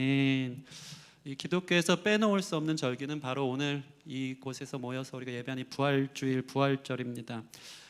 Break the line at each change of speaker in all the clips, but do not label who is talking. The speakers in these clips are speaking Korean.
이 기독교에서 빼놓을 수 없는 절기는 바로 오늘 이곳에서 모여서 우리가 예배하는 부활주일, 부활절입니다.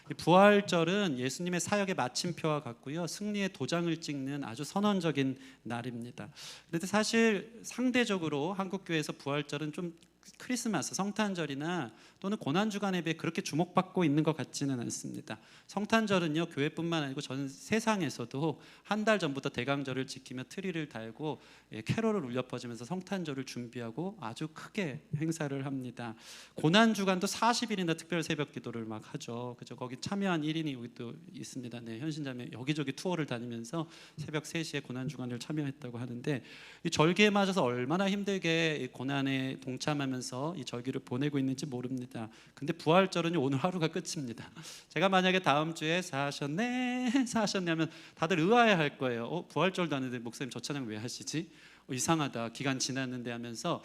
이 부활절은 예수님의 사역의 마침표와 같고요, 승리의 도장을 찍는 아주 선언적인 날입니다. 그런데 사실 상대적으로 한국교회에서 부활절은 좀 크리스마스, 성탄절이나 또는 고난주간에 비해 그렇게 주목받고 있는 것 같지는 않습니다. 성탄절은요, 교회뿐만 아니고 전 세상에서도 한 달 전부터 대강절을 지키며 트리를 달고 캐롤을 울려 퍼지면서 성탄절을 준비하고 아주 크게 행사를 합니다. 고난주간도 40일이나 특별 새벽 기도를 막 하죠. 그죠? 거기 참여한 1인이 여기 또 있습니다. 네, 현신자매 여기저기 투어를 다니면서 새벽 3시에 고난주간을 참여했다고 하는데, 이 절기에 맞아서 얼마나 힘들게 고난에 동참하면서 이 절기를 보내고 있는지 모릅니다. 근데 부활절은 오늘 하루가 끝입니다. 제가 만약에 다음 주에 사셨네 하면 다들 의아해할 거예요. 부활절도 하는데 목사님 저 찬양 왜 하시지? 이상하다, 기간 지났는데 하면서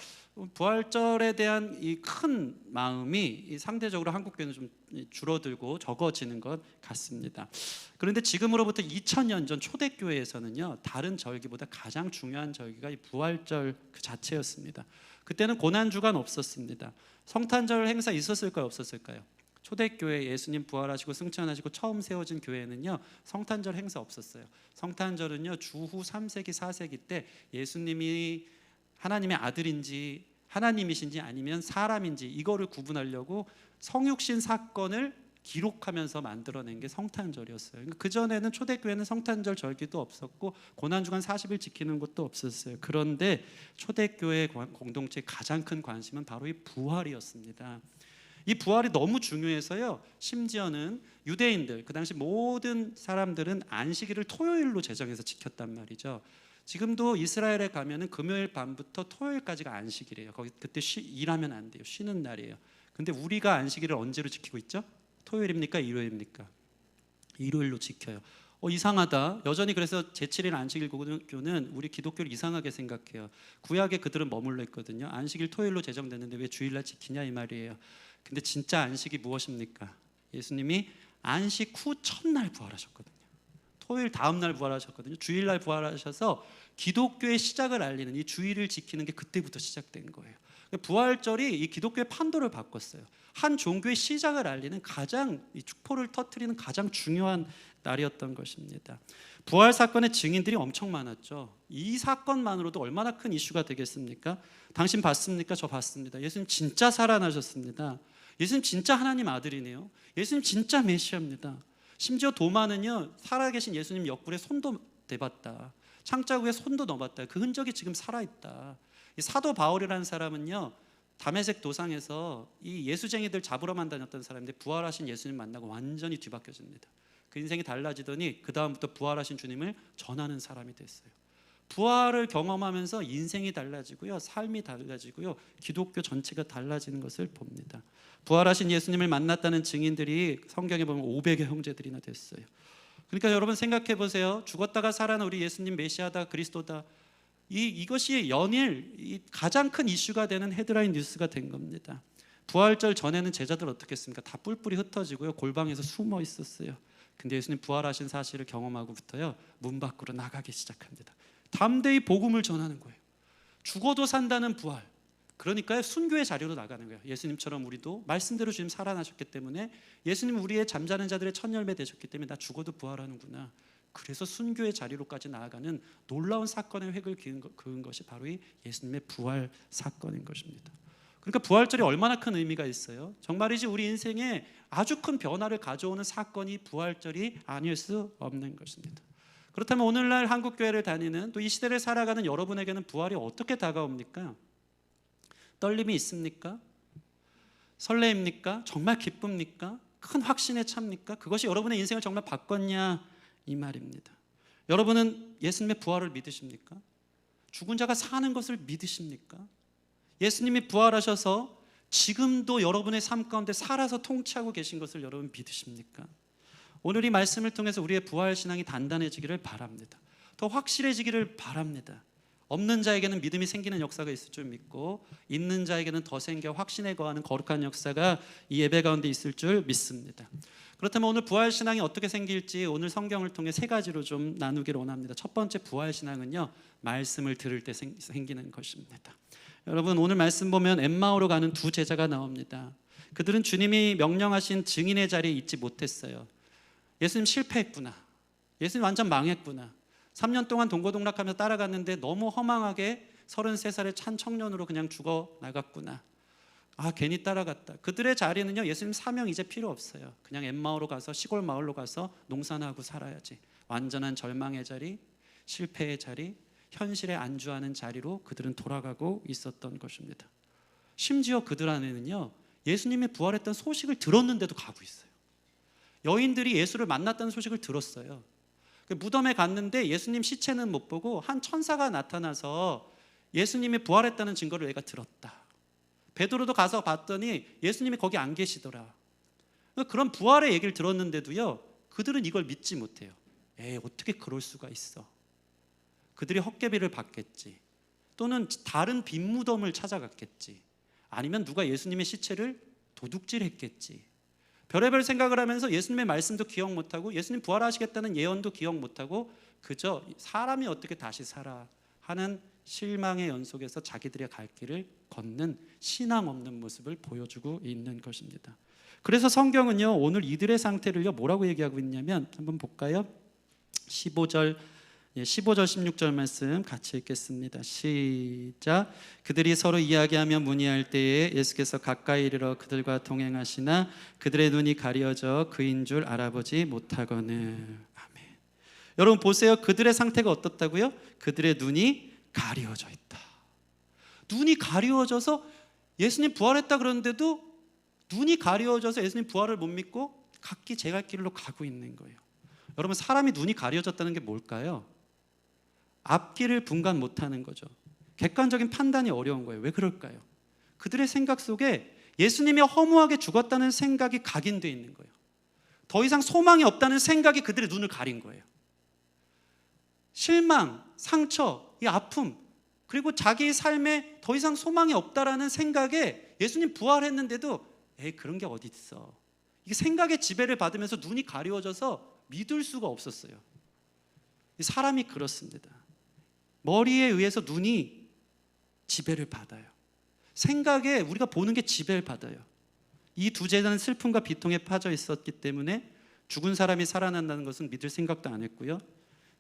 부활절에 대한 이 큰 마음이 상대적으로 한국교회는 좀 줄어들고 적어지는 것 같습니다. 그런데 지금으로부터 2000년 전 초대교회에서는요, 다른 절기보다 가장 중요한 절기가 이 부활절 그 자체였습니다. 그때는 고난주간 없었습니다. 성탄절 행사 있었을까요, 없었을까요? 초대교회 예수님 부활하시고 승천하시고 처음 세워진 교회는요, 성탄절 행사 없었어요. 성탄절은요, 주후 3세기 4세기 때 예수님이 하나님의 아들인지 하나님이신지 아니면 사람인지 이거를 구분하려고 성육신 사건을 기록하면서 만들어낸 게 성탄절이었어요. 그 전에는 초대교회는 성탄절 절기도 없었고 고난주간 40일 지키는 것도 없었어요. 그런데 초대교회 공동체의 가장 큰 관심은 바로 이 부활이었습니다. 이 부활이 너무 중요해서요, 심지어는 유대인들, 그 당시 모든 사람들은 안식일을 토요일로 제정해서 지켰단 말이죠. 지금도 이스라엘에 가면은 금요일 밤부터 토요일까지가 안식일이에요. 거기 그때 일하면 안 돼요. 쉬는 날이에요. 근데 우리가 안식일을 언제로 지키고 있죠? 토요일입니까? 일요일입니까? 일요일로 지켜요. 이상하다. 여전히 그래서 제7일 안식일교는 우리 기독교를 이상하게 생각해요. 구약에 그들은 머물러 있거든요. 안식일 토요일로 제정됐는데 왜 주일날 지키냐 이 말이에요. 근데 진짜 안식이 무엇입니까? 예수님이 안식 후 첫날 부활하셨거든요. 토요일 다음 날 부활하셨거든요. 주일날 부활하셔서 기독교의 시작을 알리는 이 주일을 지키는 게 그때부터 시작된 거예요. 부활절이 이 기독교의 판도를 바꿨어요. 한 종교의 시작을 알리는 가장 이 축포를 터뜨리는 가장 중요한 날이었던 것입니다. 부활 사건의 증인들이 엄청 많았죠. 이 사건만으로도 얼마나 큰 이슈가 되겠습니까? 당신 봤습니까? 저 봤습니다. 예수님 진짜 살아나셨습니다. 예수님 진짜 하나님 아들이네요. 예수님 진짜 메시아입니다. 심지어 도마는요, 살아계신 예수님 옆구리에 손도 대봤다, 창자국에 손도 넣어봤다. 그 흔적이 지금 살아있다. 이 사도 바울이라는 사람은요, 다메섹 도상에서 이 예수쟁이들 잡으러만 다녔던 사람인데 부활하신 예수님 만나고 완전히 뒤바뀌어집니다. 그 인생이 달라지더니 그 다음부터 부활하신 주님을 전하는 사람이 됐어요. 부활을 경험하면서 인생이 달라지고요, 삶이 달라지고요, 기독교 전체가 달라지는 것을 봅니다. 부활하신 예수님을 만났다는 증인들이 성경에 보면 500여 형제들이나 됐어요. 그러니까 여러분 생각해 보세요. 죽었다가 살아난 우리 예수님 메시아다, 그리스도다. 이것이 연일 가장 큰 이슈가 되는 헤드라인 뉴스가 된 겁니다. 부활절 전에는 제자들 어떻게 했습니까? 다 뿔뿔이 흩어지고요, 골방에서 숨어 있었어요. 근데 예수님 부활하신 사실을 경험하고부터요, 문 밖으로 나가기 시작합니다. 담대히 복음을 전하는 거예요. 죽어도 산다는 부활. 그러니까 순교의 자리로 나가는 거예요. 예수님처럼 우리도 말씀대로 주님 살아나셨기 때문에, 예수님 우리의 잠자는 자들의 첫 열매 되셨기 때문에 나 죽어도 부활하는구나. 그래서 순교의 자리로까지 나아가는 놀라운 사건의 획을 그은 것이 바로 이 예수님의 부활 사건인 것입니다. 그러니까 부활절이 얼마나 큰 의미가 있어요. 정말이지 우리 인생에 아주 큰 변화를 가져오는 사건이 부활절이 아닐 수 없는 것입니다. 그렇다면 오늘날 한국교회를 다니는, 또 이 시대를 살아가는 여러분에게는 부활이 어떻게 다가옵니까? 떨림이 있습니까? 설레입니까? 정말 기쁩니까? 큰 확신에 찹니까? 그것이 여러분의 인생을 정말 바꿨냐 이 말입니다. 여러분은 예수님의 부활을 믿으십니까? 죽은 자가 사는 것을 믿으십니까? 예수님이 부활하셔서 지금도 여러분의 삶 가운데 살아서 통치하고 계신 것을 여러분 믿으십니까? 오늘 이 말씀을 통해서 우리의 부활 신앙이 단단해지기를 바랍니다. 더 확실해지기를 바랍니다. 없는 자에게는 믿음이 생기는 역사가 있을 줄 믿고 있는 자에게는 더 생겨 확신에 거하는 거룩한 역사가 이 예배 가운데 있을 줄 믿습니다. 그렇다면 오늘 부활신앙이 어떻게 생길지 오늘 성경을 통해 세 가지로 좀 나누기를 원합니다. 첫 번째 부활신앙은요, 말씀을 들을 때 생기는 것입니다. 여러분, 오늘 말씀 보면 엠마오로 가는 두 제자가 나옵니다. 그들은 주님이 명령하신 증인의 자리에 있지 못했어요. 예수님 실패했구나, 예수님 완전 망했구나, 3년 동안 동고동락하면서 따라갔는데 너무 허망하게 33살의 찬 청년으로 그냥 죽어 나갔구나, 괜히 따라갔다. 그들의 자리는요, 예수님 사명 이제 필요 없어요. 그냥 엠마오로 가서 시골 마을로 가서 농사나 하고 살아야지. 완전한 절망의 자리, 실패의 자리, 현실에 안주하는 자리로 그들은 돌아가고 있었던 것입니다. 심지어 그들 안에는요, 예수님이 부활했던 소식을 들었는데도 가고 있어요. 여인들이 예수를 만났다는 소식을 들었어요. 무덤에 갔는데 예수님 시체는 못 보고 한 천사가 나타나서 예수님이 부활했다는 증거를 얘가 들었다. 베드로도 가서 봤더니 예수님이 거기 안 계시더라. 그런 부활의 얘기를 들었는데도요, 그들은 이걸 믿지 못해요. 어떻게 그럴 수가 있어. 그들이 헛개비를 받겠지, 또는 다른 빈 무덤을 찾아갔겠지, 아니면 누가 예수님의 시체를 도둑질했겠지. 별의별 생각을 하면서 예수님의 말씀도 기억 못하고 예수님 부활하시겠다는 예언도 기억 못하고 그저 사람이 어떻게 다시 살아 하는 실망의 연속에서 자기들의 갈 길을 걷는 신앙 없는 모습을 보여주고 있는 것입니다. 그래서 성경은요, 오늘 이들의 상태를요 뭐라고 얘기하고 있냐면, 한번 볼까요? 15절 16절 말씀 같이 읽겠습니다. 시작. 그들이 서로 이야기하며 문의할 때에 예수께서 가까이 이르러 그들과 동행하시나 그들의 눈이 가려져 그인 줄 알아보지 못하거늘. 아멘. 여러분 보세요. 그들의 상태가 어떻다고요? 그들의 눈이 가려져 있다. 눈이 가려져서 예수님 부활했다 그러는데도 눈이 가려져서 예수님 부활을 못 믿고 각기 제갈 길로 가고 있는 거예요. 여러분, 사람이 눈이 가려졌다는 게 뭘까요? 앞길을 분간 못하는 거죠. 객관적인 판단이 어려운 거예요. 왜 그럴까요? 그들의 생각 속에 예수님이 허무하게 죽었다는 생각이 각인되어 있는 거예요. 더 이상 소망이 없다는 생각이 그들의 눈을 가린 거예요. 실망, 상처, 이 아픔, 그리고 자기의 삶에 더 이상 소망이 없다라는 생각에 예수님 부활했는데도 그런 게 어디 있어. 이게 생각의 지배를 받으면서 눈이 가려워져서 믿을 수가 없었어요. 사람이 그렇습니다. 머리에 의해서 눈이 지배를 받아요. 생각에 우리가 보는 게 지배를 받아요. 이 두 제자는 슬픔과 비통에 빠져 있었기 때문에 죽은 사람이 살아난다는 것은 믿을 생각도 안 했고요.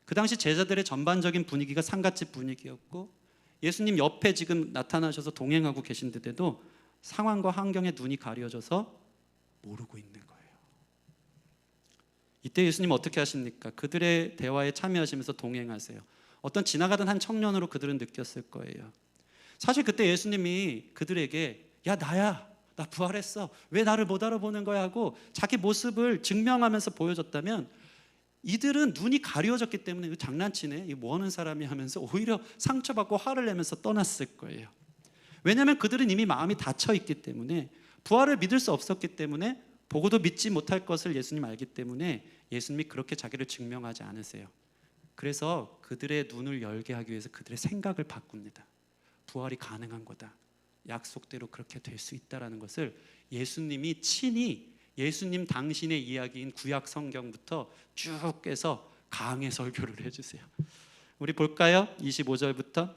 그 당시 제자들의 전반적인 분위기가 상갓집 분위기였고, 예수님 옆에 지금 나타나셔서 동행하고 계신데도 상황과 환경에 눈이 가려져서 모르고 있는 거예요. 이때 예수님 어떻게 하십니까? 그들의 대화에 참여하시면서 동행하세요. 어떤 지나가던 한 청년으로 그들은 느꼈을 거예요. 사실 그때 예수님이 그들에게 나야, 나 부활했어, 왜 나를 못 알아보는 거야 하고 자기 모습을 증명하면서 보여줬다면, 이들은 눈이 가려졌기 때문에 이거 장난치네, 이거 뭐하는 사람이 하면서 오히려 상처받고 화를 내면서 떠났을 거예요. 왜냐하면 그들은 이미 마음이 닫혀있기 때문에, 부활을 믿을 수 없었기 때문에, 보고도 믿지 못할 것을 예수님 알기 때문에 예수님이 그렇게 자기를 증명하지 않으세요. 그래서 그들의 눈을 열게 하기 위해서 그들의 생각을 바꿉니다. 부활이 가능한 거다, 약속대로 그렇게 될 수 있다라는 것을 예수님이 친히, 예수님 당신의 이야기인 구약 성경부터 쭉 깨서 강해 설교를 해주세요. 우리 볼까요? 25절부터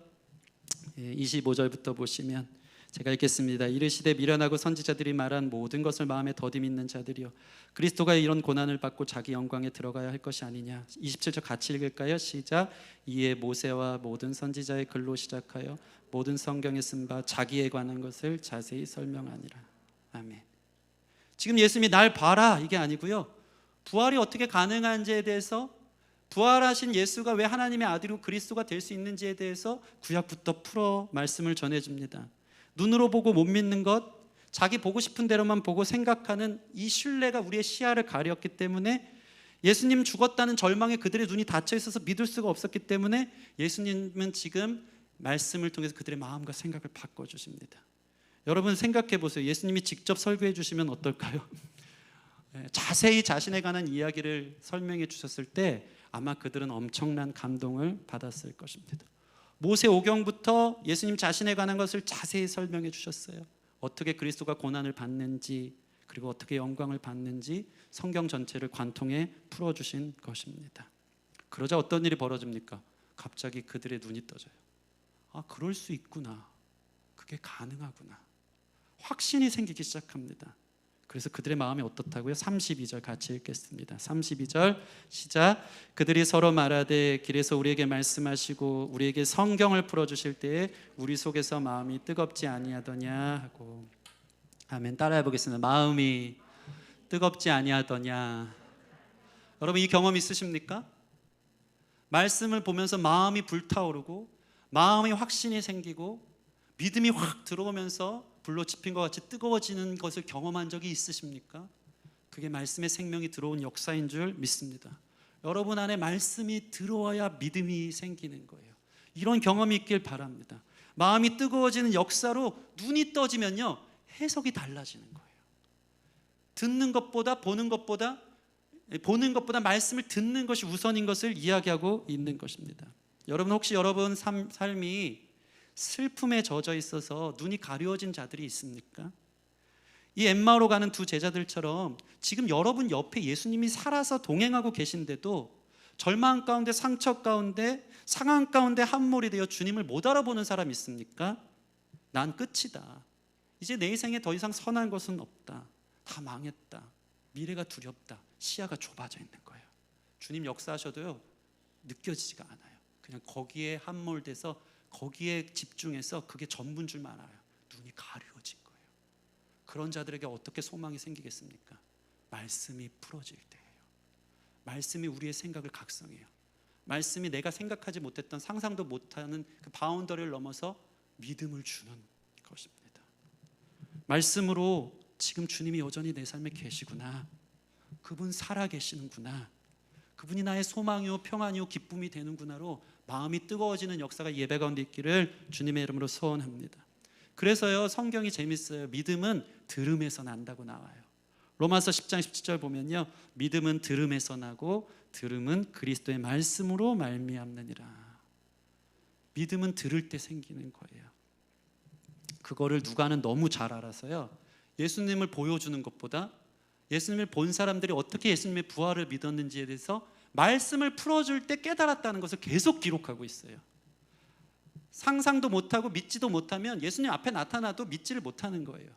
보시면 제가 읽겠습니다. 이르시되 미련하고 선지자들이 말한 모든 것을 마음에 더디 믿는 자들이여, 그리스도가 이런 고난을 받고 자기 영광에 들어가야 할 것이 아니냐. 27절 같이 읽을까요? 시작. 이에 모세와 모든 선지자의 글로 시작하여 모든 성경에 쓴 바 자기에 관한 것을 자세히 설명하니라. 아멘. 지금 예수님이 날 봐라 이게 아니고요, 부활이 어떻게 가능한지에 대해서, 부활하신 예수가 왜 하나님의 아들이고 그리스도가 될 수 있는지에 대해서 구약부터 풀어 말씀을 전해줍니다. 눈으로 보고 못 믿는 것, 자기 보고 싶은 대로만 보고 생각하는 이 신뢰가 우리의 시야를 가렸기 때문에, 예수님 죽었다는 절망에 그들의 눈이 닫혀 있어서 믿을 수가 없었기 때문에 예수님은 지금 말씀을 통해서 그들의 마음과 생각을 바꿔주십니다. 여러분 생각해 보세요. 예수님이 직접 설교해 주시면 어떨까요? 자세히 자신에 관한 이야기를 설명해 주셨을 때 아마 그들은 엄청난 감동을 받았을 것입니다. 모세 오경부터 예수님 자신에 관한 것을 자세히 설명해 주셨어요. 어떻게 그리스도가 고난을 받는지, 그리고 어떻게 영광을 받는지 성경 전체를 관통해 풀어주신 것입니다. 그러자 어떤 일이 벌어집니까? 갑자기 그들의 눈이 떠져요. 아, 그럴 수 있구나. 그게 가능하구나. 확신이 생기기 시작합니다. 그래서 그들의 마음이 어떻다고요? 32절 같이 읽겠습니다. 32절 시작. 그들이 서로 말하되 길에서 우리에게 말씀하시고 우리에게 성경을 풀어주실 때에 우리 속에서 마음이 뜨겁지 아니하더냐 하고. 아멘. 따라해 보겠습니다. 마음이 뜨겁지 아니하더냐. 여러분, 이 경험 있으십니까? 말씀을 보면서 마음이 불타오르고 마음이 확신이 생기고 믿음이 확 들어오면서 불로 지핀 것 같이 뜨거워지는 것을 경험한 적이 있으십니까? 그게 말씀의 생명이 들어온 역사인 줄 믿습니다. 여러분 안에 말씀이 들어와야 믿음이 생기는 거예요. 이런 경험이 있길 바랍니다. 마음이 뜨거워지는 역사로 눈이 떠지면요, 해석이 달라지는 거예요. 듣는 것보다 보는 것보다 말씀을 듣는 것이 우선인 것을 이야기하고 있는 것입니다. 여러분, 혹시 여러분 삶이 슬픔에 젖어 있어서 눈이 가려워진 자들이 있습니까? 이 엠마오로 가는 두 제자들처럼 지금 여러분 옆에 예수님이 살아서 동행하고 계신데도 절망 가운데, 상처 가운데, 상황 가운데 함몰이 되어 주님을 못 알아보는 사람 있습니까? 난 끝이다. 이제 내 인생에 더 이상 선한 것은 없다. 다 망했다. 미래가 두렵다. 시야가 좁아져 있는 거예요. 주님 역사하셔도요, 느껴지지가 않아요. 그냥 거기에 함몰돼서 거기에 집중해서 그게 전부인 줄만 알아요. 눈이 가려워진 거예요. 그런 자들에게 어떻게 소망이 생기겠습니까? 말씀이 풀어질 때예요. 말씀이 우리의 생각을 각성해요. 말씀이 내가 생각하지 못했던, 상상도 못하는 그 바운더리를 넘어서 믿음을 주는 것입니다. 말씀으로 지금 주님이 여전히 내 삶에 계시구나, 그분 살아 계시는구나, 그분이 나의 소망이요 평안이요 기쁨이 되는구나로 마음이 뜨거워지는 역사가 예배 가운데 있기를 주님의 이름으로 소원합니다. 그래서요, 성경이 재밌어요. 믿음은 들음에서 난다고 나와요. 로마서 10장 17절 보면요, 믿음은 들음에서 나고 들음은 그리스도의 말씀으로 말미암느니라. 믿음은 들을 때 생기는 거예요. 그거를 누가는 너무 잘 알아서요, 예수님을 보여주는 것보다 예수님을 본 사람들이 어떻게 예수님의 부활을 믿었는지에 대해서 말씀을 풀어줄 때 깨달았다는 것을 계속 기록하고 있어요. 상상도 못하고 믿지도 못하면 예수님 앞에 나타나도 믿지를 못하는 거예요.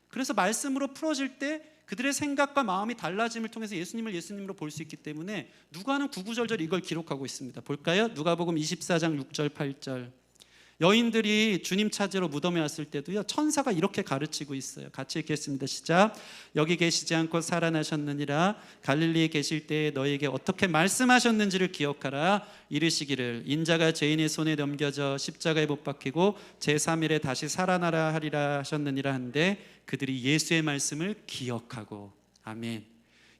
그래서 말씀으로 풀어질 때 그들의 생각과 마음이 달라짐을 통해서 예수님을 예수님으로 볼 수 있기 때문에 누가는 구구절절 이걸 기록하고 있습니다. 볼까요? 누가복음 24장 6절 8절. 여인들이 주님 찾으러 무덤에 왔을 때도요, 천사가 이렇게 가르치고 있어요. 같이 읽겠습니다. 시작. 여기 계시지 않고 살아나셨느니라. 갈릴리에 계실 때에 너에게 어떻게 말씀하셨는지를 기억하라. 이르시기를 인자가 죄인의 손에 넘겨져 십자가에 못 박히고 제3일에 다시 살아나라 하리라 하셨느니라 한데, 그들이 예수의 말씀을 기억하고. 아멘.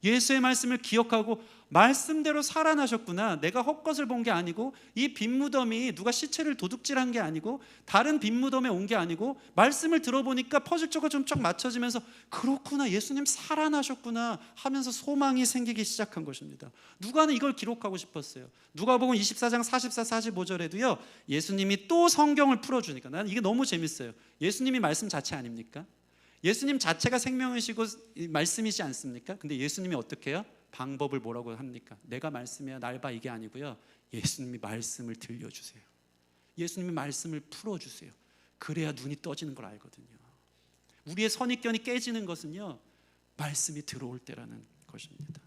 예수의 말씀을 기억하고 말씀대로 살아나셨구나. 내가 헛것을 본 게 아니고, 이 빈무덤이 누가 시체를 도둑질한 게 아니고, 다른 빈무덤에 온 게 아니고, 말씀을 들어보니까 퍼즐조가 좀 쫙 맞춰지면서 그렇구나, 예수님 살아나셨구나 하면서 소망이 생기기 시작한 것입니다. 누가는 이걸 기록하고 싶었어요. 누가복음 24장 44, 45절에도요, 예수님이 또 성경을 풀어주니까, 나는 이게 너무 재밌어요. 예수님이 말씀 자체 아닙니까? 예수님 자체가 생명이시고 말씀이지 않습니까? 근데 예수님이 어떻게 해요? 방법을 뭐라고 합니까? 내가 말씀이야 날 봐, 이게 아니고요, 예수님이 말씀을 들려주세요. 예수님이 말씀을 풀어주세요. 그래야 눈이 떠지는 걸 알거든요. 우리의 선입견이 깨지는 것은요, 말씀이 들어올 때라는 것입니다.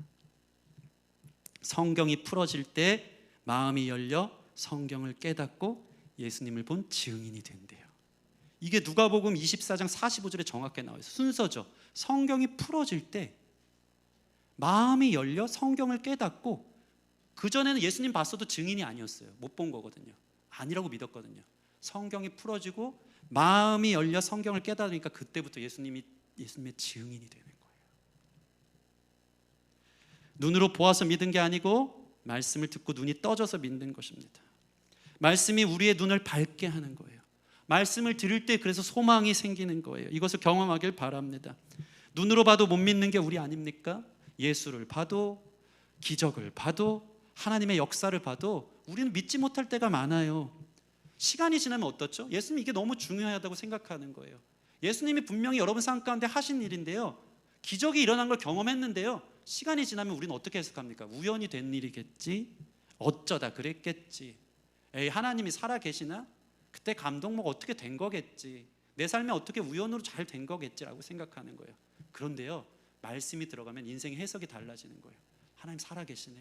성경이 풀어질 때 마음이 열려 성경을 깨닫고 예수님을 본 증인이 된대요. 이게 누가복음 24장 45절에 정확하게 나와요. 순서죠. 성경이 풀어질 때 마음이 열려 성경을 깨닫고, 그전에는 예수님 봤어도 증인이 아니었어요. 못 본 거거든요. 아니라고 믿었거든요. 성경이 풀어지고 마음이 열려 성경을 깨닫으니까 그때부터 예수님의 증인이 되는 거예요. 눈으로 보아서 믿은 게 아니고 말씀을 듣고 눈이 떠져서 믿는 것입니다. 말씀이 우리의 눈을 밝게 하는 거예요. 말씀을 들을 때 그래서 소망이 생기는 거예요. 이것을 경험하길 바랍니다. 눈으로 봐도 못 믿는 게 우리 아닙니까? 예수를 봐도, 기적을 봐도, 하나님의 역사를 봐도 우리는 믿지 못할 때가 많아요. 시간이 지나면 어떻죠? 예수님이 이게 너무 중요하다고 생각하는 거예요. 예수님이 분명히 여러분 삶 가운데 하신 일인데요, 기적이 일어난 걸 경험했는데요, 시간이 지나면 우리는 어떻게 해석합니까? 우연히 된 일이겠지, 어쩌다 그랬겠지, 에이 하나님이 살아 계시나? 그때 감동 뭐 어떻게 된 거겠지, 내 삶에 어떻게 우연으로 잘 된 거겠지라고 생각하는 거예요. 그런데요, 말씀이 들어가면 인생의 해석이 달라지는 거예요. 하나님 살아 계시네,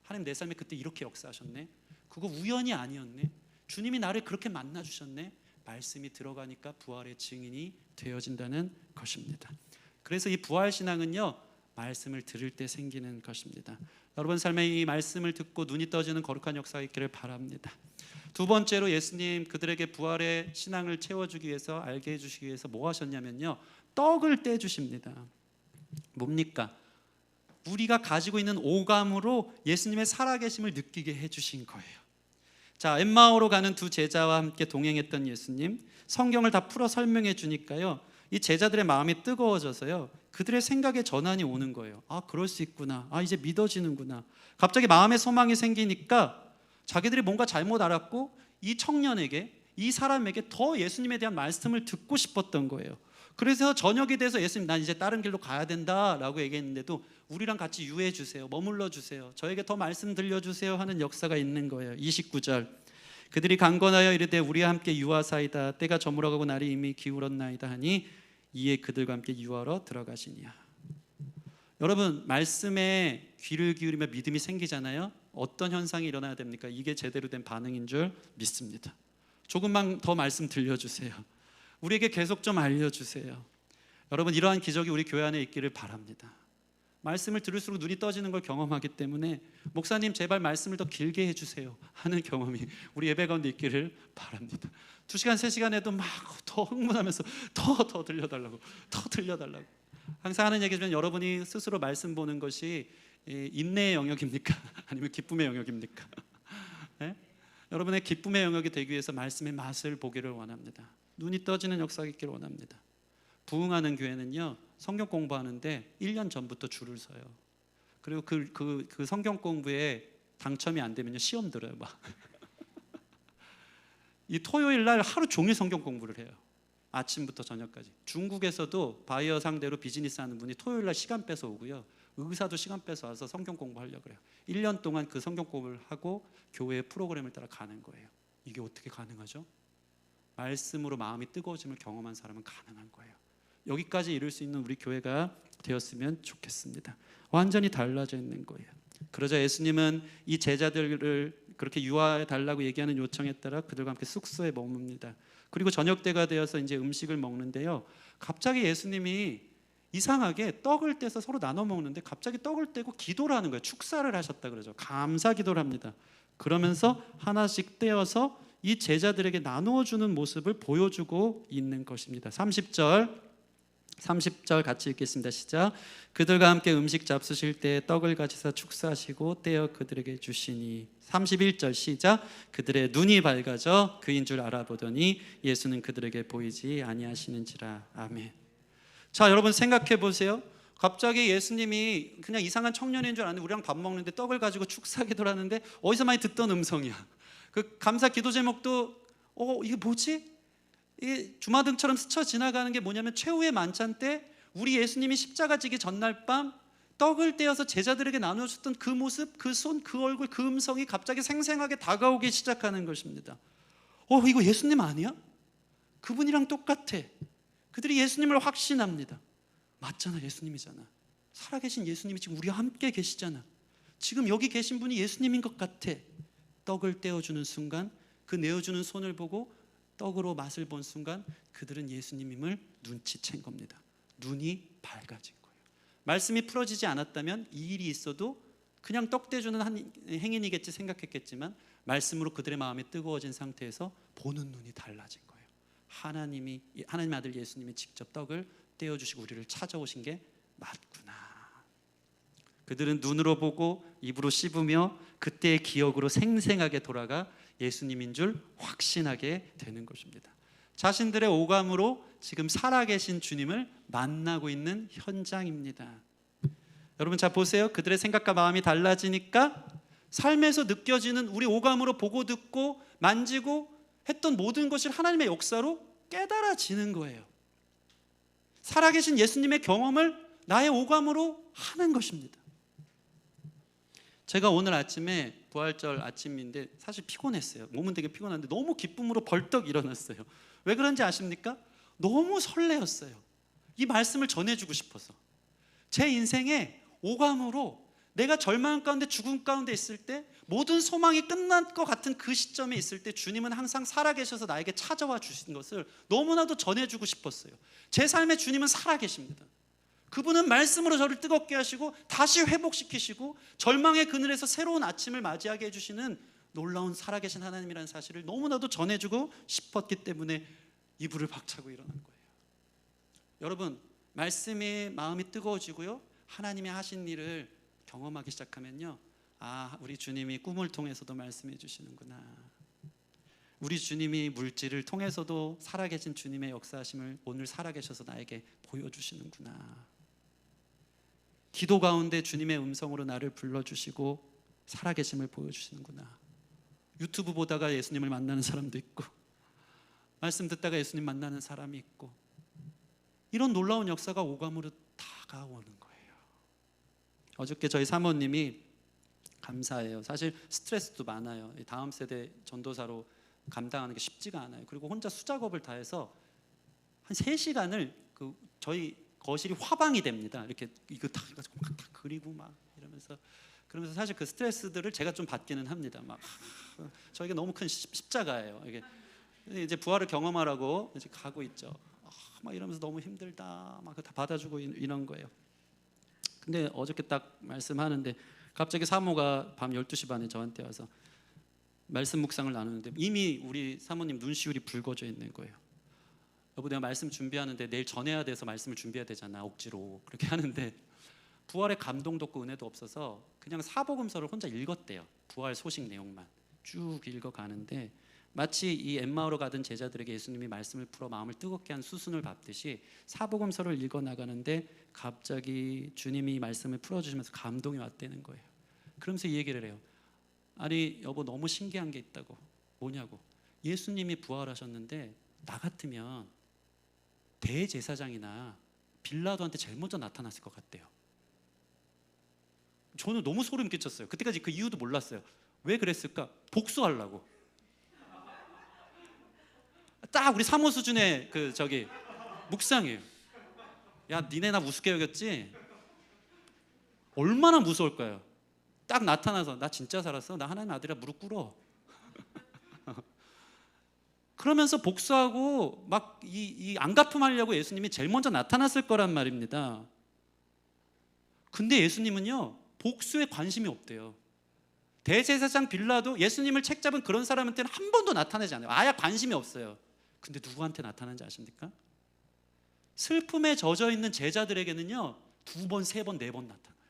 하나님 내 삶에 그때 이렇게 역사하셨네, 그거 우연이 아니었네, 주님이 나를 그렇게 만나주셨네. 말씀이 들어가니까 부활의 증인이 되어진다는 것입니다. 그래서 이 부활신앙은요, 말씀을 들을 때 생기는 것입니다. 여러분 삶에 이 말씀을 듣고 눈이 떠지는 거룩한 역사가 있기를 바랍니다. 두 번째로 예수님 그들에게 부활의 신앙을 채워주기 위해서, 알게 해주시기 위해서 뭐 하셨냐면요, 떡을 떼주십니다. 뭡니까? 우리가 가지고 있는 오감으로 예수님의 살아계심을 느끼게 해주신 거예요. 자, 엠마오로 가는 두 제자와 함께 동행했던 예수님, 성경을 다 풀어 설명해 주니까요, 이 제자들의 마음이 뜨거워져서요, 그들의 생각에 전환이 오는 거예요. 아, 그럴 수 있구나, 아, 이제 믿어지는구나. 갑자기 마음의 소망이 생기니까 자기들이 뭔가 잘못 알았고 이 청년에게, 이 사람에게 더 예수님에 대한 말씀을 듣고 싶었던 거예요. 그래서 저녁이 돼서 예수님, 난 이제 다른 길로 가야 된다라고 얘기했는데도 우리랑 같이 유해 주세요, 머물러 주세요, 저에게 더 말씀 들려주세요 하는 역사가 있는 거예요. 29절, 그들이 강건하여 이르되 우리와 함께 유하사이다, 때가 저물어가고 날이 이미 기울었나이다 하니 이에 그들과 함께 유하러 들어가시니라. 여러분, 말씀에 귀를 기울이며 믿음이 생기잖아요. 어떤 현상이 일어나야 됩니까? 이게 제대로 된 반응인 줄 믿습니다. 조금만 더 말씀 들려주세요, 우리에게 계속 좀 알려주세요. 여러분, 이러한 기적이 우리 교회 안에 있기를 바랍니다. 말씀을 들을수록 눈이 떠지는 걸 경험하기 때문에 목사님 제발 말씀을 더 길게 해주세요 하는 경험이 우리 예배 가운데 있기를 바랍니다. 2시간 3시간에도 막 더 흥분하면서 더 들려달라고, 더 들려달라고. 항상 하는 얘기지만 여러분이 스스로 말씀 보는 것이 인내의 영역입니까? 아니면 기쁨의 영역입니까? 네? 여러분의 기쁨의 영역이 되기 위해서 말씀의 맛을 보기를 원합니다. 눈이 떠지는 역사가 있기를 원합니다. 부흥하는 교회는요, 성경 공부하는데 1년 전부터 줄을 서요. 그리고 그 성경 공부에 당첨이 안 되면요, 시험 들어요. 막. 이 토요일 날 하루 종일 성경 공부를 해요. 아침부터 저녁까지. 중국에서도 바이어 상대로 비즈니스 하는 분이 토요일 날 시간 빼서 오고요, 의사도 시간 빼서 와서 성경 공부하려고 그래요. 1년 동안 그 성경 공부를 하고 교회의 프로그램을 따라 가는 거예요. 이게 어떻게 가능하죠? 말씀으로 마음이 뜨거워짐을 경험한 사람은 가능한 거예요. 여기까지 이룰 수 있는 우리 교회가 되었으면 좋겠습니다. 완전히 달라져 있는 거예요. 그러자 예수님은 이 제자들을 그렇게 유하해 달라고 얘기하는 요청에 따라 그들과 함께 숙소에 머뭅니다. 그리고 저녁 때가 되어서 이제 음식을 먹는데요, 갑자기 예수님이 이상하게 떡을 떼서 서로 나눠 먹는데 갑자기 떡을 떼고 기도를 하는 거예요. 축사를 하셨다 그러죠. 감사 기도를 합니다. 그러면서 하나씩 떼어서 이 제자들에게 나누어 주는 모습을 보여주고 있는 것입니다. 30절 같이 읽겠습니다. 시작. 그들과 함께 음식 잡수실 때 떡을 가지사 축사하시고 떼어 그들에게 주시니. 31절 시작. 그들의 눈이 밝아져 그인 줄 알아보더니 예수는 그들에게 보이지 아니하시는지라. 아멘. 자, 여러분 생각해 보세요. 갑자기 예수님이 그냥 이상한 청년인 줄 아는데 우리랑 밥 먹는데 떡을 가지고 축사 기도를 하는데 어디서 많이 듣던 음성이야. 그 감사 기도 제목도 이게 뭐지? 이 주마등처럼 스쳐 지나가는 게 뭐냐면, 최후의 만찬 때 우리 예수님이 십자가 지기 전날 밤 떡을 떼어서 제자들에게 나눠줬던 그 모습, 그 손, 그 얼굴, 그 음성이 갑자기 생생하게 다가오기 시작하는 것입니다. 이거 예수님 아니야? 그분이랑 똑같아. 그들이 예수님을 확신합니다. 맞잖아, 예수님이잖아. 살아계신 예수님이 지금 우리와 함께 계시잖아. 지금 여기 계신 분이 예수님인 것 같아. 떡을 떼어주는 순간, 그 내어주는 손을 보고 떡으로 맛을 본 순간 그들은 예수님임을 눈치챈 겁니다. 눈이 밝아진 거예요. 말씀이 풀어지지 않았다면 이 일이 있어도 그냥 떡 떼주는 한 행인이겠지 생각했겠지만, 말씀으로 그들의 마음이 뜨거워진 상태에서 보는 눈이 달라진 거예요. 하나님 아들 예수님이 직접 떡을 떼어주시고 우리를 찾아오신 게 맞구나. 그들은 눈으로 보고 입으로 씹으며 그때의 기억으로 생생하게 돌아가 예수님인 줄 확신하게 되는 것입니다. 자신들의 오감으로 지금 살아계신 주님을 만나고 있는 현장입니다. 여러분 자 보세요. 그들의 생각과 마음이 달라지니까 삶에서 느껴지는, 우리 오감으로 보고 듣고 만지고 했던 모든 것이 하나님의 역사로 깨달아지는 거예요. 살아계신 예수님의 경험을 나의 오감으로 하는 것입니다. 제가 오늘 아침에 부활절 아침인데 사실 피곤했어요. 몸은 되게 피곤한데 너무 기쁨으로 벌떡 일어났어요. 왜 그런지 아십니까? 너무 설레었어요. 이 말씀을 전해주고 싶어서. 제 인생에 오감으로 내가 절망 가운데 죽음 가운데 있을 때, 모든 소망이 끝난 것 같은 그 시점에 있을 때 주님은 항상 살아계셔서 나에게 찾아와 주신 것을 너무나도 전해주고 싶었어요. 제 삶에 주님은 살아계십니다. 그분은 말씀으로 저를 뜨겁게 하시고 다시 회복시키시고 절망의 그늘에서 새로운 아침을 맞이하게 해주시는 놀라운 살아계신 하나님이라는 사실을 너무나도 전해주고 싶었기 때문에 이불을 박차고 일어난 거예요. 여러분, 말씀에 마음이 뜨거워지고요, 하나님이 하신 일을 경험하기 시작하면요, 아, 우리 주님이 꿈을 통해서도 말씀해 주시는구나, 우리 주님이 물질을 통해서도 살아계신 주님의 역사하심을 오늘 살아계셔서 나에게 보여주시는구나, 기도 가운데 주님의 음성으로 나를 불러주시고 살아계심을 보여주시는구나, 유튜브 보다가 예수님을 만나는 사람도 있고 말씀 듣다가 예수님 만나는 사람이 있고, 이런 놀라운 역사가 오감으로 다가오는 거예요. 어저께 저희 사모님이, 감사해요, 사실 스트레스도 많아요. 다음 세대 전도사로 감당하는 게 쉽지가 않아요. 그리고 혼자 수작업을 다 해서 한 3시간을 저희 거실이 화방이 됩니다. 이렇게 이거 다 해가지고 막 다 그리고 막 이러면서, 그러면서 사실 그 스트레스들을 제가 좀 받기는 합니다. 막 저에게 너무 큰 십자가예요. 이게 이제 부활을 경험하라고 이제 가고 있죠. 막 이러면서 너무 힘들다, 막 다 받아주고 이런 거예요. 근데 어저께 딱 말씀하는데 갑자기 사모가 밤 12시 반에 저한테 와서 말씀 묵상을 나누는데 이미 우리 사모님 눈시울이 붉어져 있는 거예요. 여보, 내가 말씀 준비하는데 내일 전해야 돼서 말씀을 준비해야 되잖아, 억지로 그렇게 하는데 부활의 감동도 없고 은혜도 없어서 그냥 사복음서를 혼자 읽었대요. 부활 소식 내용만 쭉 읽어가는데 마치 이 엠마오로 가던 제자들에게 예수님이 말씀을 풀어 마음을 뜨겁게 한 수순을 밟듯이 사복음서를 읽어나가는데 갑자기 주님이 말씀을 풀어주시면서 감동이 왔다는 거예요. 그러면서 이 얘기를 해요. 아니 여보, 너무 신기한 게 있다고. 뭐냐고. 예수님이 부활하셨는데 나 같으면 대제사장이나 빌라도한테 제일 먼저 나타났을 것 같대요. 저는 너무 소름 끼쳤어요. 그때까지 그 이유도 몰랐어요. 왜 그랬을까? 복수하려고. 딱 우리 사모 수준의 묵상이에요. 야, 니네 나 우습게 여겼지? 얼마나 무서울까요? 딱 나타나서 나 진짜 살았어? 나 하나님 아들이라 무릎 꿇어. 그러면서 복수하고 막 이 안갚음하려고 예수님이 제일 먼저 나타났을 거란 말입니다. 근데 예수님은요, 복수에 관심이 없대요. 대제사장 빌라도 예수님을 책잡은 그런 사람한테는 한 번도 나타나지 않아요. 아예 관심이 없어요. 근데 누구한테 나타나는지 아십니까? 슬픔에 젖어 있는 제자들에게는요 2번, 3번, 4번 나타나요.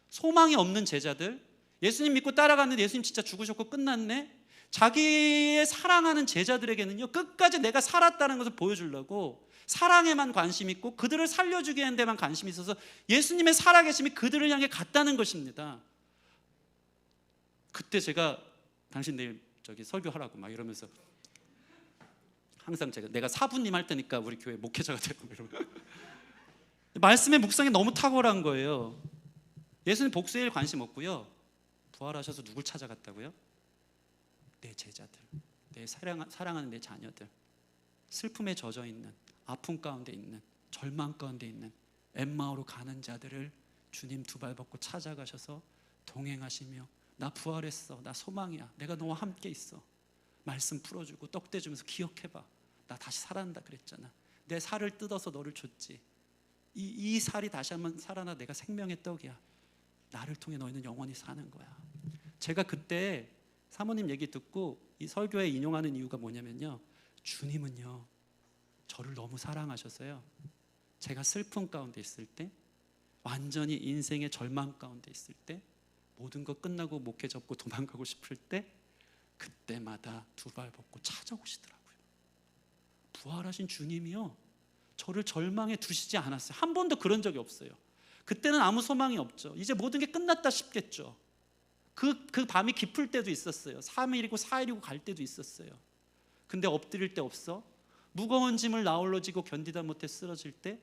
소망이 없는 제자들, 예수님 믿고 따라갔는데 예수님 진짜 죽으셨고 끝났네, 자기의 사랑하는 제자들에게는요 끝까지 내가 살았다는 것을 보여주려고 사랑에만 관심 있고 그들을 살려주게 하는 데만 관심이 있어서 예수님의 살아계심이 그들을 향해 갔다는 것입니다. 그때 제가 당신 내일 설교하라고 막 이러면서 항상 내가 사부님 할 테니까 우리 교회 목회자가 되고 이러면 말씀의 묵상이 너무 탁월한 거예요. 예수님 복수에 관심 없고요, 부활하셔서 누굴 찾아갔다고요? 내 제자들, 내 사랑하는 내 자녀들, 슬픔에 젖어 있는, 아픔 가운데 있는, 절망 가운데 있는 엠마오로 가는 자들을 주님 2발 벗고 찾아가셔서 동행하시며 나 부활했어, 나 소망이야, 내가 너와 함께 있어, 말씀 풀어주고 떡 떼주면서 기억해봐, 나 다시 살아난다 그랬잖아, 내 살을 뜯어서 너를 줬지, 이 살이 다시 한번 살아나 내가 생명의 떡이야, 나를 통해 너희는 영원히 사는 거야. 제가 그때 사모님 얘기 듣고 이 설교에 인용하는 이유가 뭐냐면요, 주님은요 저를 너무 사랑하셔서요, 제가 슬픔 가운데 있을 때, 완전히 인생의 절망 가운데 있을 때, 모든 것 끝나고 목회 접고 도망가고 싶을 때, 그때마다 2발 벗고 찾아오시더라고요. 부활하신 주님이요 저를 절망에 두시지 않았어요. 한 번도 그런 적이 없어요. 그때는 아무 소망이 없죠. 이제 모든 게 끝났다 싶겠죠. 그 밤이 깊을 때도 있었어요. 3일이고 4일이고 갈 때도 있었어요. 근데 엎드릴 데 없어? 무거운 짐을 나홀로 지고 견디다 못해 쓰러질 때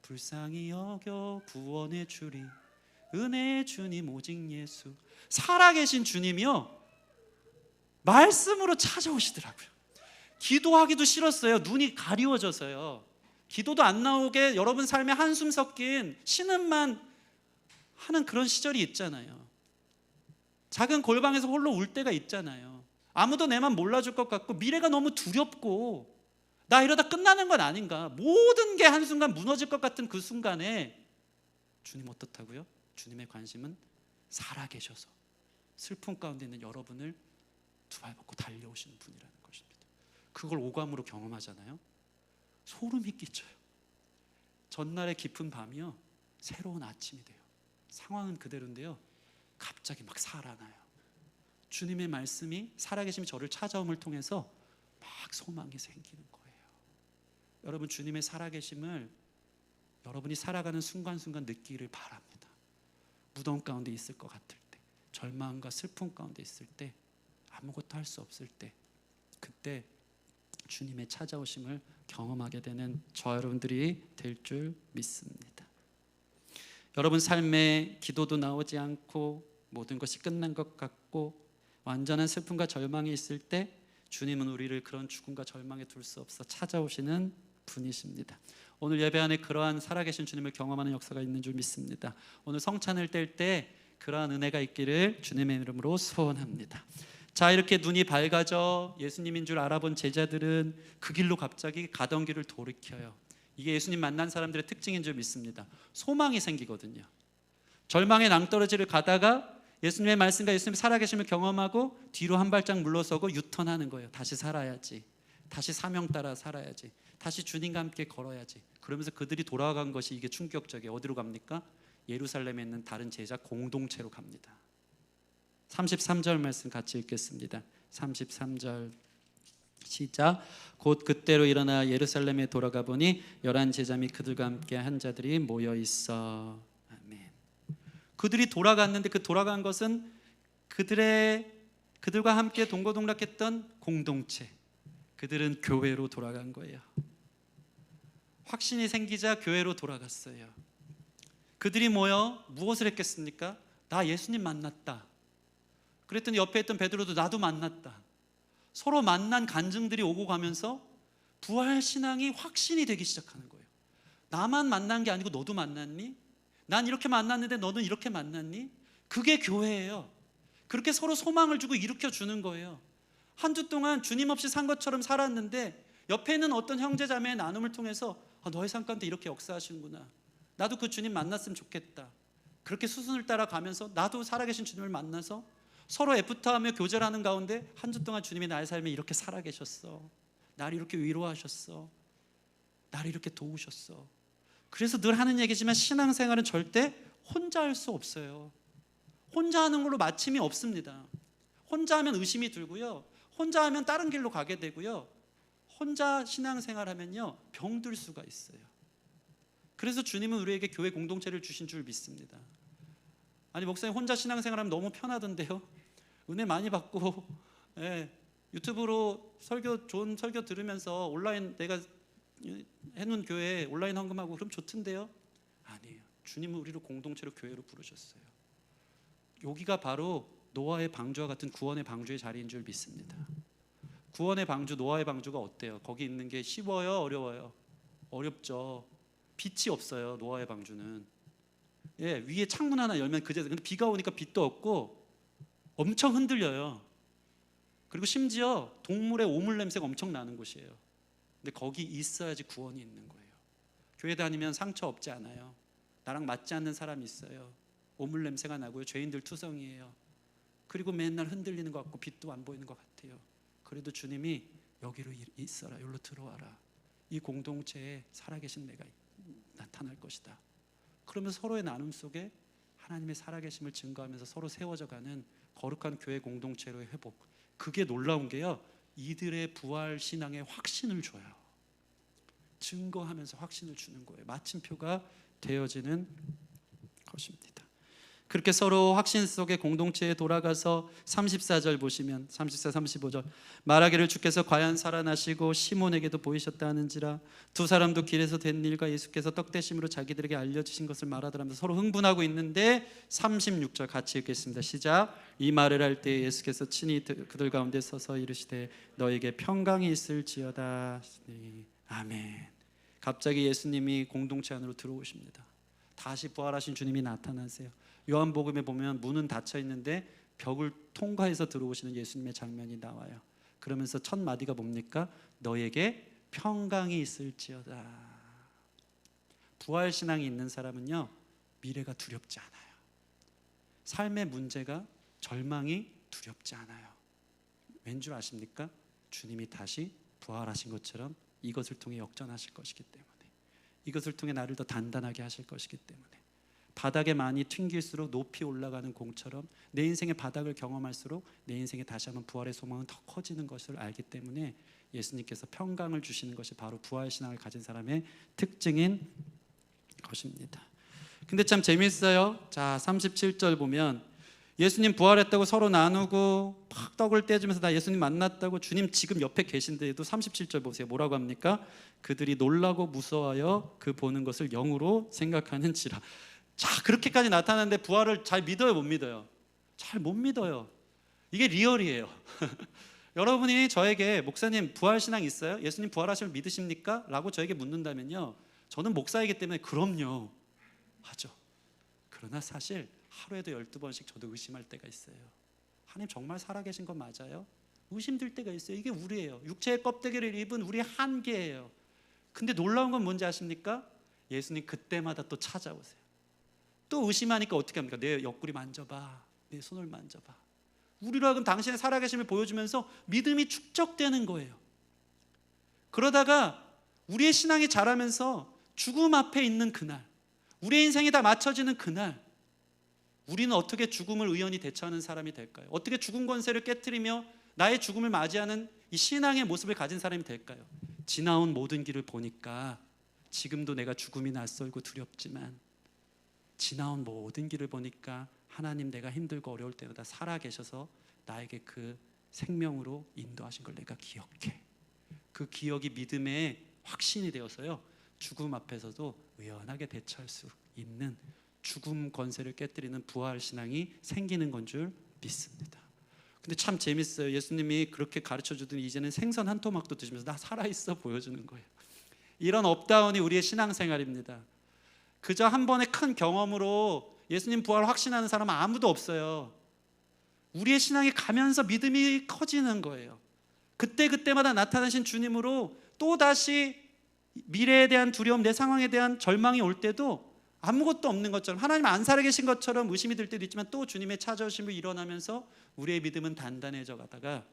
불쌍히 여겨 구원해 주리 은혜의 주님 오직 예수. 살아계신 주님이요 말씀으로 찾아오시더라고요. 기도하기도 싫었어요. 눈이 가리워져서요. 기도도 안 나오게 여러분 삶에 한숨 섞인 신음만 하는 그런 시절이 있잖아요. 작은 골방에서 홀로 울 때가 있잖아요. 아무도 내 맘 몰라줄 것 같고 미래가 너무 두렵고 나 이러다 끝나는 건 아닌가, 모든 게 한순간 무너질 것 같은 그 순간에 주님 어떻다고요? 주님의 관심은 살아계셔서 슬픔 가운데 있는 여러분을 두 발 벗고 달려오시는 분이라는 것입니다. 그걸 오감으로 경험하잖아요. 소름이 끼쳐요. 전날의 깊은 밤이요 새로운 아침이 돼요. 상황은 그대로인데요 갑자기 막 살아나요. 주님의 말씀이 살아계심이 저를 찾아옴을 통해서 막 소망이 생기는 거예요. 여러분 주님의 살아계심을 여러분이 살아가는 순간순간 느끼기를 바랍니다. 무덤 가운데 있을 것 같을 때, 절망과 슬픔 가운데 있을 때, 아무것도 할 수 없을 때, 그때 주님의 찾아오심을 경험하게 되는 저 여러분들이 될 줄 믿습니다. 여러분 삶에 기도도 나오지 않고 모든 것이 끝난 것 같고 완전한 슬픔과 절망이 있을 때 주님은 우리를 그런 죽음과 절망에 둘 수 없어 찾아오시는 분이십니다. 오늘 예배 안에 그러한 살아계신 주님을 경험하는 역사가 있는 줄 믿습니다. 오늘 성찬을 뗄 때 그러한 은혜가 있기를 주님의 이름으로 소원합니다. 자, 이렇게 눈이 밝아져 예수님인 줄 알아본 제자들은 그 길로 갑자기 가던 길을 돌이켜요. 이게 예수님 만난 사람들의 특징인 줄 믿습니다. 소망이 생기거든요. 절망의 낭떠러지를 가다가 예수님의 말씀과 예수님의 살아계심을 경험하고 뒤로 한 발짝 물러서고 유턴하는 거예요. 다시 살아야지, 다시 사명 따라 살아야지, 다시 주님과 함께 걸어야지. 그러면서 그들이 돌아간 것이 이게 충격적이에요. 어디로 갑니까? 예루살렘에 있는 다른 제자 공동체로 갑니다. 33절 말씀 같이 읽겠습니다. 33절 시작. 곧 그때로 일어나 예루살렘에 돌아가 보니 11 제자 및 그들과 함께 한 자들이 모여 있어. 아멘. 그들이 돌아갔는데 그 돌아간 것은 그들과 함께 동고동락했던 공동체, 그들은 교회로 돌아간 거예요. 확신이 생기자 교회로 돌아갔어요. 그들이 모여 무엇을 했겠습니까? 나 예수님 만났다. 그랬더니 옆에 있던 베드로도 나도 만났다. 서로 만난 간증들이 오고 가면서 부활신앙이 확신이 되기 시작하는 거예요. 나만 만난 게 아니고 너도 만났니? 난 이렇게 만났는데 너는 이렇게 만났니? 그게 교회예요. 그렇게 서로 소망을 주고 일으켜주는 거예요. 한 주 동안 주님 없이 산 것처럼 살았는데 옆에 있는 어떤 형제자매의 나눔을 통해서 너의 삶 가운데 이렇게 역사하시는구나, 나도 그 주님 만났으면 좋겠다. 그렇게 수순을 따라가면서 나도 살아계신 주님을 만나서 서로 애프터하며 교제하는 가운데 한 주 동안 주님이 나의 삶에 이렇게 살아계셨어, 나를 이렇게 위로하셨어, 나를 이렇게 도우셨어. 그래서 늘 하는 얘기지만 신앙생활은 절대 혼자 할 수 없어요. 혼자 하는 걸로 마침이 없습니다. 혼자 하면 의심이 들고요, 혼자 하면 다른 길로 가게 되고요, 혼자 신앙생활하면요 병들 수가 있어요. 그래서 주님은 우리에게 교회 공동체를 주신 줄 믿습니다. 아니 목사님 혼자 신앙생활하면 너무 편하던데요, 은혜 많이 받고 유튜브로 설교, 좋은 설교 들으면서 온라인 내가 해놓은 교회에 온라인 헌금하고 그럼 좋던데요? 아니에요. 주님은 우리를 공동체로 교회로 부르셨어요. 여기가 바로 노아의 방주와 같은 구원의 방주의 자리인 줄 믿습니다. 구원의 방주, 노아의 방주가 어때요? 거기 있는 게 쉬워요? 어려워요? 어렵죠. 빛이 없어요. 노아의 방주는 위에 창문 하나 열면 그제, 근데 비가 오니까 빛도 없고 엄청 흔들려요. 그리고 심지어 동물의 오물 냄새가 엄청 나는 곳이에요. 근데 거기 있어야지 구원이 있는 거예요. 교회 다니면 상처 없지 않아요. 나랑 맞지 않는 사람이 있어요. 오물 냄새가 나고요, 죄인들 투성이에요. 그리고 맨날 흔들리는 것 같고 빛도 안 보이는 것 같아요. 그래도 주님이 여기로 있어라, 여기로 들어와라, 이 공동체에 살아계신 내가 나타날 것이다. 그러면서 서로의 나눔 속에 하나님의 살아계심을 증거하면서 서로 세워져가는 거룩한 교회 공동체로의 회복. 그게 놀라운 게요, 이들의 부활 신앙에 확신을 줘요. 증거하면서 확신을 주는 거예요. 마침표가 되어지는 것입니다. 그렇게 서로 확신 속의 공동체에 돌아가서 34절 보시면 34, 35절 말하기를 주께서 과연 살아나시고 시몬에게도 보이셨다 하는지라 두 사람도 길에서 된 일과 예수께서 떡대심으로 자기들에게 알려주신 것을 말하더라면서 서로 흥분하고 있는데 36절 같이 읽겠습니다. 시작. 이 말을 할 때 예수께서 친히 그들 가운데 서서 이르시되 너에게 평강이 있을지어다. 아멘. 갑자기 예수님이 공동체 안으로 들어오십니다. 다시 부활하신 주님이 나타나세요. 요한복음에 보면 문은 닫혀 있는데 벽을 통과해서 들어오시는 예수님의 장면이 나와요. 그러면서 첫 마디가 뭡니까? 너에게 평강이 있을지어다. 부활신앙이 있는 사람은요, 미래가 두렵지 않아요. 삶의 문제가, 절망이 두렵지 않아요. 왠 줄 아십니까? 주님이 다시 부활하신 것처럼 이것을 통해 역전하실 것이기 때문에, 이것을 통해 나를 더 단단하게 하실 것이기 때문에, 바닥에 많이 튕길수록 높이 올라가는 공처럼 내 인생의 바닥을 경험할수록 내 인생에 다시 한번 부활의 소망은 더 커지는 것을 알기 때문에 예수님께서 평강을 주시는 것이 바로 부활신앙을 가진 사람의 특징인 것입니다. 근데 참 재밌어요. 자, 37절 보면 예수님 부활했다고 서로 나누고 팍 떡을 떼주면서 나 예수님 만났다고, 주님 지금 옆에 계신데도 37절 보세요. 뭐라고 합니까? 그들이 놀라고 무서워하여 그 보는 것을 영으로 생각하는지라. 자, 그렇게까지 나타나는데 부활을 잘 믿어요, 못 믿어요? 잘 못 믿어요. 이게 리얼이에요. 여러분이 저에게 목사님 부활신앙 있어요? 예수님 부활하심을 믿으십니까? 라고 저에게 묻는다면요, 저는 목사이기 때문에 그럼요 하죠. 그러나 사실 하루에도 12번씩 저도 의심할 때가 있어요. 하나님 정말 살아계신 건 맞아요? 의심될 때가 있어요. 이게 우리예요. 육체의 껍데기를 입은 우리의 한계예요. 근데 놀라운 건 뭔지 아십니까? 예수님 그때마다 또 찾아오세요. 또 의심하니까 어떻게 합니까? 내 옆구리 만져봐, 내 손을 만져봐. 우리로 하여금 당신의 살아계심을 보여주면서 믿음이 축적되는 거예요. 그러다가 우리의 신앙이 자라면서 죽음 앞에 있는 그날, 우리의 인생이 다 맞춰지는 그날, 우리는 어떻게 죽음을 의연히 대처하는 사람이 될까요? 어떻게 죽음 권세를 깨트리며 나의 죽음을 맞이하는 이 신앙의 모습을 가진 사람이 될까요? 지나온 모든 길을 보니까 지금도 내가 죽음이 낯설고 두렵지만, 지나온 모든 길을 보니까 하나님 내가 힘들고 어려울 때마다 살아계셔서 나에게 그 생명으로 인도하신 걸 내가 기억해. 그 기억이 믿음의 확신이 되어서요, 죽음 앞에서도 의연하게 대처할 수 있는, 죽음 권세를 깨뜨리는 부활신앙이 생기는 건 줄 믿습니다. 근데 참 재밌어요. 예수님이 그렇게 가르쳐 주더니 이제는 생선 한 토막도 드시면서 나 살아있어 보여주는 거예요. 이런 업다운이 우리의 신앙생활입니다. 그저 한 번의 큰 경험으로 예수님 부활을 확신하는 사람은 아무도 없어요. 우리의 신앙이 가면서 믿음이 커지는 거예요. 그때그때마다 나타나신 주님으로 또다시 미래에 대한 두려움, 내 상황에 대한 절망이 올 때도 아무것도 없는 것처럼, 하나님 안 살아계신 것처럼 의심이 들 때도 있지만 또 주님의 찾아오심이 일어나면서 우리의 믿음은 단단해져 가다가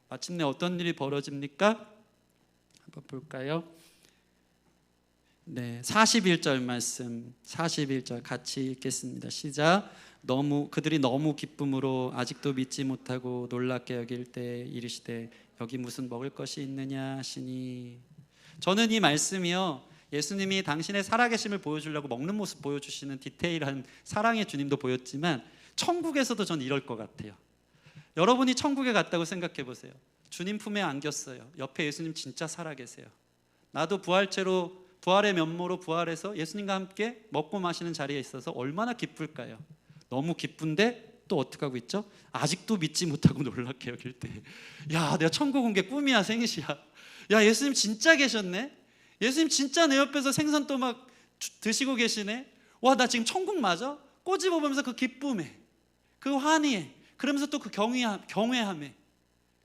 마침내 어떤 일이 벌어집니까? 한번 볼까요? 네, 41절 말씀, 41절 같이 읽겠습니다. 시작. 그들이 너무 기쁨으로 아직도 믿지 못하고 놀랍게 여길 때 이르시되 여기 무슨 먹을 것이 있느냐 하시니. 저는 이 말씀이요, 예수님이 당신의 살아계심을 보여주려고 먹는 모습 보여주시는 디테일한 사랑의 주님도 보였지만 천국에서도 전 이럴 것 같아요. 여러분이 천국에 갔다고 생각해 보세요. 주님 품에 안겼어요. 옆에 예수님 진짜 살아계세요. 나도 부활의 면모로 부활해서 예수님과 함께 먹고 마시는 자리에 있어서 얼마나 기쁠까요? 너무 기쁜데 또 어떻게 하고 있죠? 아직도 믿지 못하고 놀랍게 여길 때, 야, 내가 천국 온 게 꿈이야 생시야. 야, 예수님 진짜 계셨네. 예수님 진짜 내 옆에서 생선 또 막 드시고 계시네. 와, 나 지금 천국 맞아? 꼬집어 보면서 그 기쁨에, 그 환희에, 그러면서 또 그 경외함에,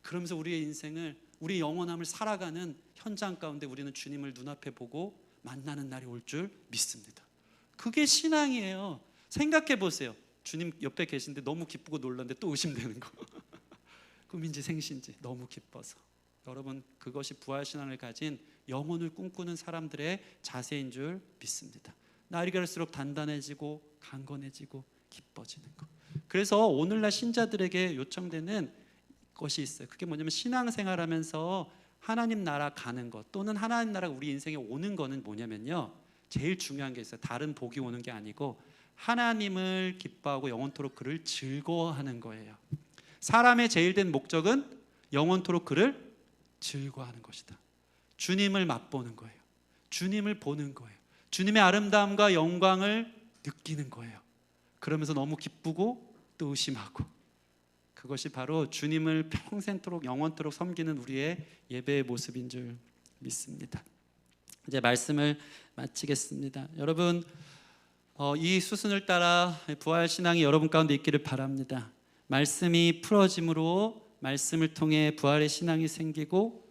그러면서 우리의 인생을, 우리의 영원함을 살아가는 현장 가운데 우리는 주님을 눈앞에 보고 만나는 날이 올 줄 믿습니다. 그게 신앙이에요. 생각해 보세요. 주님 옆에 계신데 너무 기쁘고 놀랐는데 또 의심되는 거. 꿈인지 생신지 너무 기뻐서. 여러분, 그것이 부활신앙을 가진 영혼을 꿈꾸는 사람들의 자세인 줄 믿습니다. 날이 갈수록 단단해지고 강건해지고 기뻐지는 것. 그래서 오늘날 신자들에게 요청되는 것이 있어요. 그게 뭐냐면, 신앙생활하면서 하나님 나라 가는 것, 또는 하나님 나라가 우리 인생에 오는 거는 뭐냐면요, 제일 중요한 게 있어요. 다른 복이 오는 게 아니고 하나님을 기뻐하고 영원토록 그를 즐거워하는 거예요. 사람의 제일 된 목적은 영원토록 그를 즐거워하는 것이다. 주님을 맛보는 거예요. 주님을 보는 거예요. 주님의 아름다움과 영광을 느끼는 거예요. 그러면서 너무 기쁘고 또 의심하고, 그것이 바로 주님을 평생토록 영원토록 섬기는 우리의 예배의 모습인 줄 믿습니다. 이제 말씀을 마치겠습니다. 여러분, 이 수순을 따라 부활 신앙이 여러분 가운데 있기를 바랍니다. 말씀이 풀어짐으로 말씀을 통해 부활의 신앙이 생기고,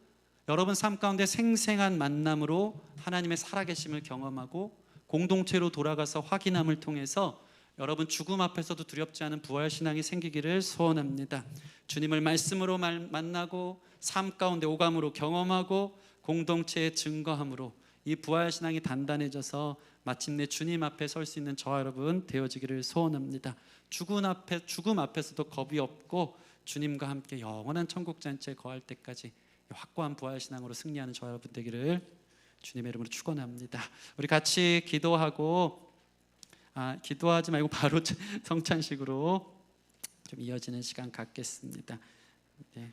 여러분 삶 가운데 생생한 만남으로 하나님의 살아계심을 경험하고, 공동체로 돌아가서 확인함을 통해서 여러분 죽음 앞에서도 두렵지 않은 부활 신앙이 생기기를 소원합니다. 주님을 말씀으로 만나고 삶 가운데 오감으로 경험하고 공동체의 증거함으로 이 부활 신앙이 단단해져서 마침내 주님 앞에 설 수 있는 저와 여러분 되어지기를 소원합니다. 죽음 앞에서도 겁이 없고 주님과 함께 영원한 천국 잔치에 거할 때까지 확고한 부활 신앙으로 승리하는 저와 여러분 되기를 주님의 이름으로 축원합니다. 우리 같이 기도하지 말고 바로 성찬식으로 좀 이어지는 시간 갖겠습니다. 네.